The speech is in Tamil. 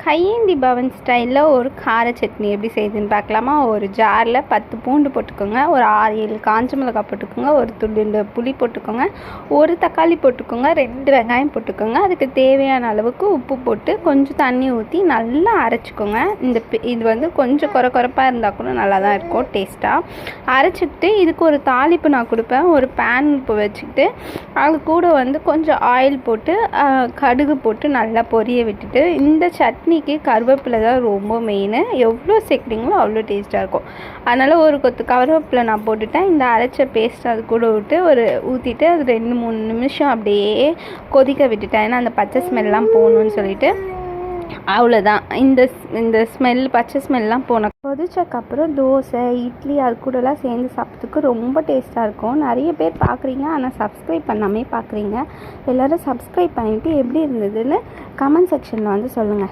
கையேந்தி பவன் ஸ்டைலில் ஒரு கார சட்னி எப்படி செய்யுதுன்னு பார்க்கலாமா. ஒரு ஜாரில் 10 பூண்டு போட்டுக்கோங்க, ஒரு 6-7 காஞ்ச மிளகாய் போட்டுக்கோங்க, ஒரு துண்டு புளி போட்டுக்கோங்க, ஒரு தக்காளி போட்டுக்கோங்க, 2 வெங்காயம் போட்டுக்கோங்க. அதுக்கு தேவையான அளவுக்கு உப்பு போட்டு கொஞ்சம் தண்ணி ஊற்றி நல்லா அரைச்சிக்கோங்க. இது வந்து கொஞ்சம் குறைப்பாக இருந்தால் கூட நல்லா தான் இருக்கும் டேஸ்ட்டாக. அரைச்சிக்கிட்டு இதுக்கு ஒரு தாளிப்பு நான் கொடுப்பேன். ஒரு பேன் இப்போ வச்சுக்கிட்டு அது கூட வந்து கொஞ்சம் ஆயில் போட்டு கடுகு போட்டு நல்லா பொரிய விட்டுட்டு, இந்த சட்னிக்கு கருவேப்பிலை தான் ரொம்ப மெயின். எவ்வளோ சேர்க்குறீங்களோ அவ்வளோ டேஸ்ட்டாக இருக்கும். அதனால் ஒரு கொத்து கருவேப்பிலை நான் போட்டுட்டேன். இந்த அரைச்ச பேஸ்ட் அது கூட விட்டு ஊற்றிட்டு அது 2-3 நிமிஷம் அப்படியே கொதிக்க விட்டுட்டேன். ஏன்னா அந்த பச்சை ஸ்மெல்லாம் போகணுன்னு சொல்லிட்டு. அவ்வளோதான். இந்த ஸ்மெல் பச்சை ஸ்மெல்லாம் கொதிச்சக்கப்புறம் தோசை, இட்லி அது கூடலாம் சேர்ந்து சாப்பிட்றதுக்கு ரொம்ப டேஸ்ட்டாக இருக்கும். நிறைய பேர் பார்க்குறீங்க, ஆனால் சப்ஸ்கிரைப் பண்ணாமே பார்க்குறீங்க. எல்லோரும் சப்ஸ்கிரைப் பண்ணிவிட்டு எப்படி இருந்ததுன்னு கமெண்ட் செக்ஷனில் வந்து சொல்லுங்கள்.